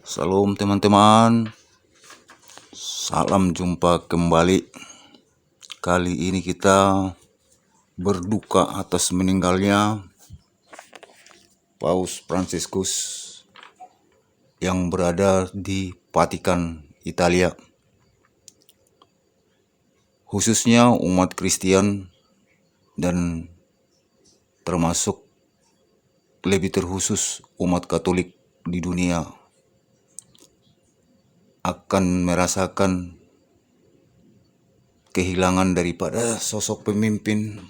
Salam teman-teman, salam jumpa kembali. Kali ini kita berduka atas meninggalnya Paus Fransiskus yang berada di Vatikan, Italia. Khususnya umat Kristen dan termasuk lebih terkhusus umat Katolik di dunia akan merasakan kehilangan daripada sosok pemimpin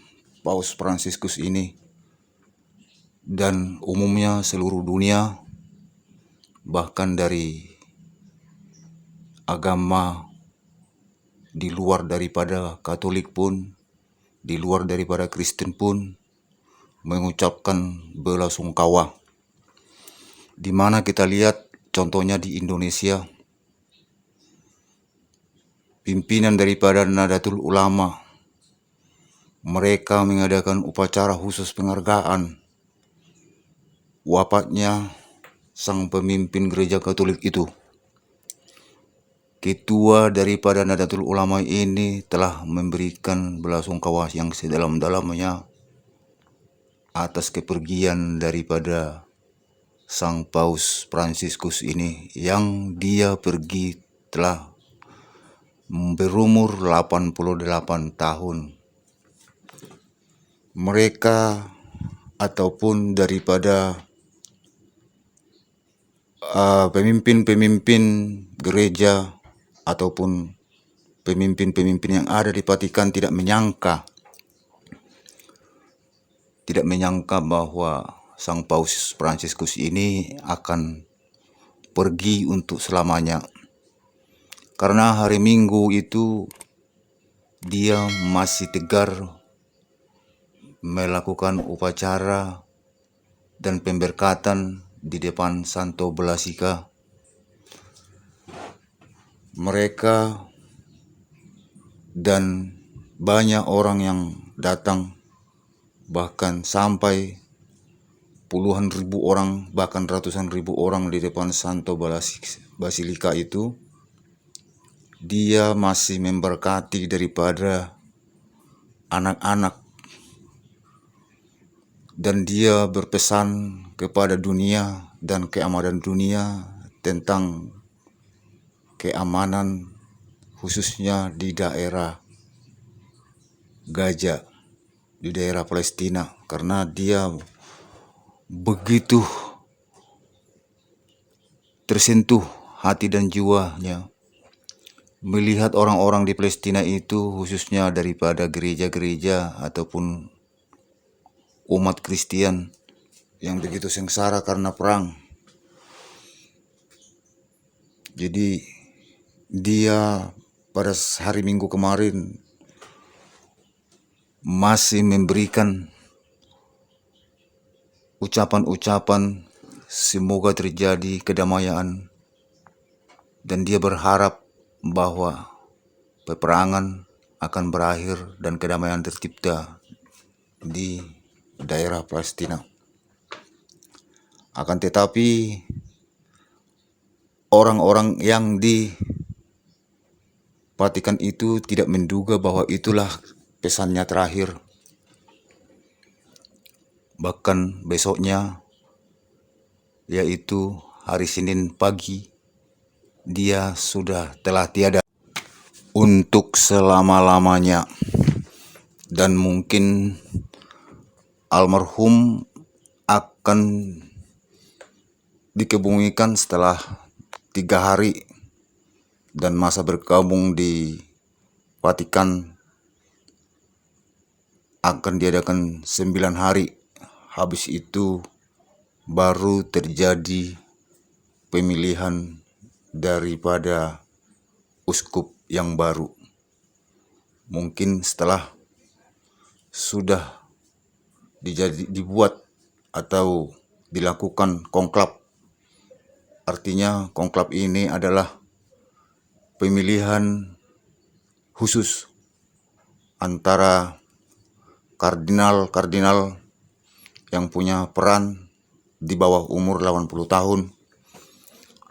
Paus Fransiskus ini, dan umumnya seluruh dunia, bahkan dari agama di luar daripada Katolik pun, di luar daripada Kristen pun mengucapkan belasungkawa. Di mana kita lihat contohnya di Indonesia, pimpinan daripada Nahdlatul Ulama, mereka mengadakan upacara khusus penghargaan wafatnya sang pemimpin gereja Katolik itu. Ketua daripada Nahdlatul Ulama ini telah memberikan belasungkawa yang sedalam-dalamnya atas kepergian daripada sang Paus Fransiskus ini, yang dia pergi telah berumur 88 tahun. Mereka ataupun daripada pemimpin-pemimpin gereja ataupun pemimpin-pemimpin yang ada di Vatikan tidak menyangka bahwa sang Paus Fransiskus ini akan pergi untuk selamanya. Karena hari Minggu itu dia masih tegar melakukan upacara dan pemberkatan di depan Santo Belasika. Mereka dan banyak orang yang datang, bahkan sampai puluhan ribu orang, bahkan ratusan ribu orang di depan Santo Basilika itu. Dia masih memberkati daripada anak-anak, dan dia berpesan kepada dunia dan keamanan dunia tentang keamanan, khususnya di daerah Gaza, di daerah Palestina, karena dia begitu tersentuh hati dan jiwanya melihat orang-orang di Palestina itu, khususnya daripada gereja-gereja ataupun umat Kristen yang begitu sengsara karena perang. Jadi dia pada hari Minggu kemarin masih memberikan ucapan-ucapan semoga terjadi kedamaian, dan dia berharap bahwa peperangan akan berakhir dan kedamaian tercipta di daerah Palestina. Akan tetapi orang-orang yang di Vatikan itu tidak menduga bahwa itulah pesannya terakhir. Bahkan besoknya, yaitu hari Senin pagi, dia telah tiada untuk selama-lamanya. Dan mungkin almarhum akan dikebumikan setelah 3 hari, dan masa bergabung di Vatikan akan diadakan 9 hari. Habis itu baru terjadi pemilihan daripada uskup yang baru. Mungkin setelah sudah dibuat atau dilakukan konklab. Artinya konklab ini adalah pemilihan khusus antara kardinal-kardinal yang punya peran di bawah umur 80 tahun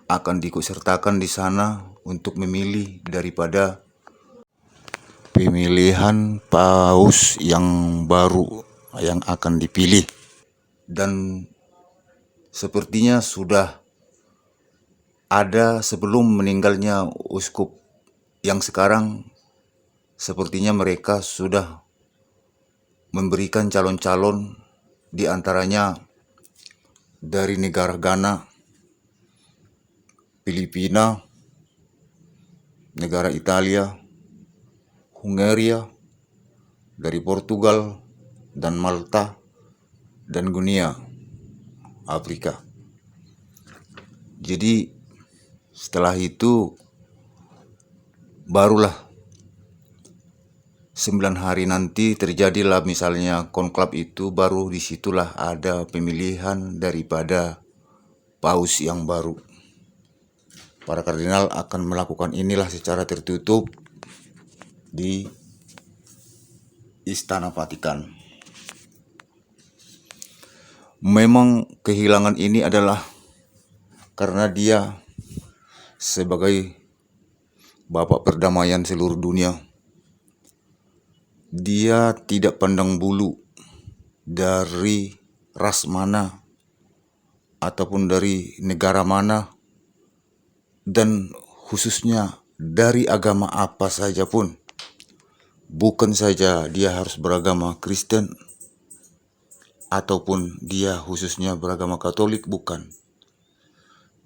akan diikutsertakan di sana untuk memilih daripada pemilihan paus yang baru yang akan dipilih. Dan sepertinya sudah ada sebelum meninggalnya uskup yang sekarang, sepertinya mereka sudah memberikan calon-calon, di antaranya dari negara Ghana, Filipina, negara Italia, Hungaria, dari Portugal dan Malta, dan Guinea, Afrika. Jadi setelah itu barulah 9 hari nanti terjadilah misalnya konklab itu, baru disitulah ada pemilihan daripada paus yang baru. Para kardinal akan melakukan inilah secara tertutup di Istana Vatikan. Memang kehilangan ini adalah karena dia sebagai Bapak perdamaian seluruh dunia, dia tidak pandang bulu dari ras mana ataupun dari negara mana, dan khususnya dari agama apa saja pun. Bukan saja dia harus beragama Kristen ataupun dia khususnya beragama Katolik, bukan.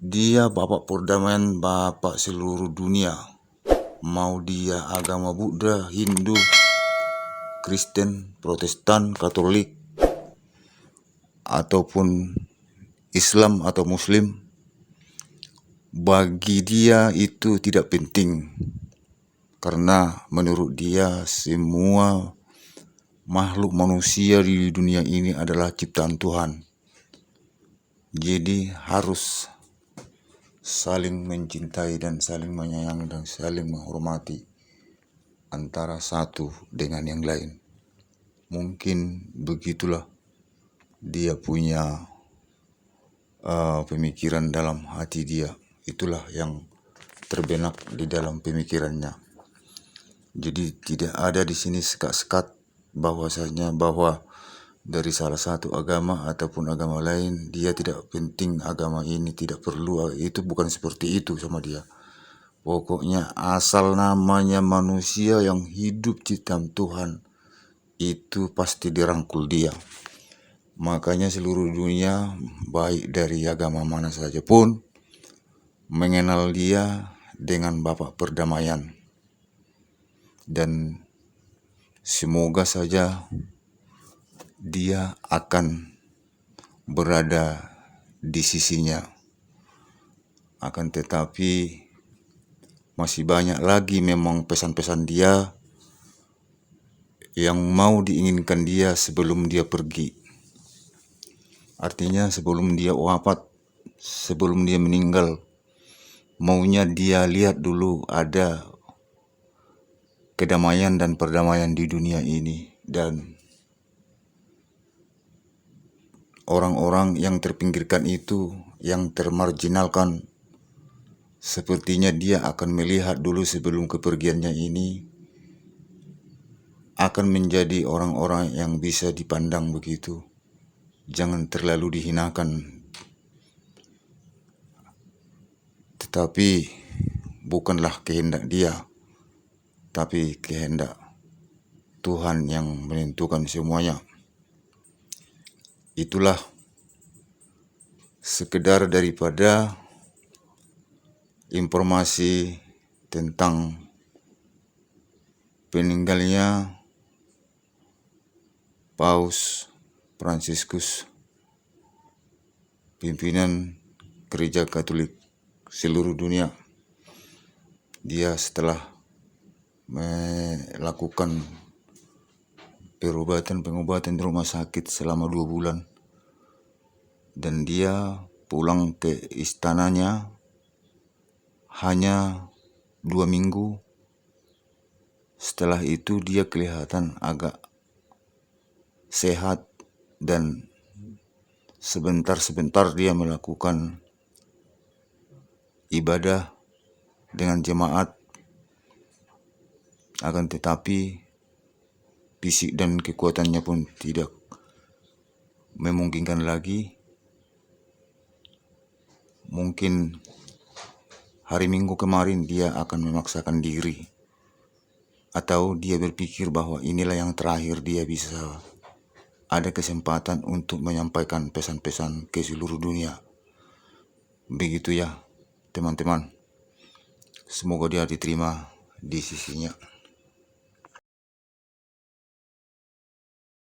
Dia Bapak perdamaian, Bapak seluruh dunia. Mau dia agama Buddha, Hindu, Kristen, Protestan, Katolik, ataupun Islam atau Muslim, bagi dia itu tidak penting. Karena menurut dia semua makhluk manusia di dunia ini adalah ciptaan Tuhan. Jadi harus saling mencintai dan saling menyayangi dan saling menghormati antara satu dengan yang lain. Mungkin begitulah dia punya pemikiran dalam hati dia. Itulah yang terbenak di dalam pemikirannya. Jadi tidak ada di sini sekat-sekat bahwasanya bahwa dari salah satu agama ataupun agama lain dia tidak penting, agama ini tidak perlu. Itu bukan seperti itu sama dia. Pokoknya asal namanya manusia yang hidup ciptaan Tuhan, itu pasti dirangkul dia. Makanya seluruh dunia, baik dari agama mana saja pun, mengenal dia dengan Bapak perdamaian. Dan semoga saja dia akan berada di sisinya. Akan tetapi masih banyak lagi memang pesan-pesan dia yang mau diinginkan dia sebelum dia pergi. Artinya sebelum dia wafat, sebelum dia meninggal, maunya dia lihat dulu ada kedamaian dan perdamaian di dunia ini, dan orang-orang yang terpinggirkan itu, yang termarginalkan, sepertinya dia akan melihat dulu sebelum kepergiannya ini akan menjadi orang-orang yang bisa dipandang begitu. Jangan terlalu dihinakan. Tetapi bukanlah kehendak dia, tapi kehendak Tuhan yang menentukan semuanya. Itulah sekedar daripada informasi tentang peninggalnya Paus Fransiskus, pimpinan Gereja Katolik seluruh dunia. Dia setelah melakukan pengobatan di rumah sakit selama 2 bulan, dan dia pulang ke istananya hanya 2 minggu. Setelah itu dia kelihatan agak sehat, dan sebentar-sebentar dia melakukan ibadah dengan jemaat, akan tetapi fisik dan kekuatannya pun tidak memungkinkan lagi. Mungkin hari Minggu kemarin dia akan memaksakan diri, atau dia berpikir bahwa inilah yang terakhir dia bisa ada kesempatan untuk menyampaikan pesan-pesan ke seluruh dunia. Begitu ya teman-teman, semoga dia diterima di sisinya.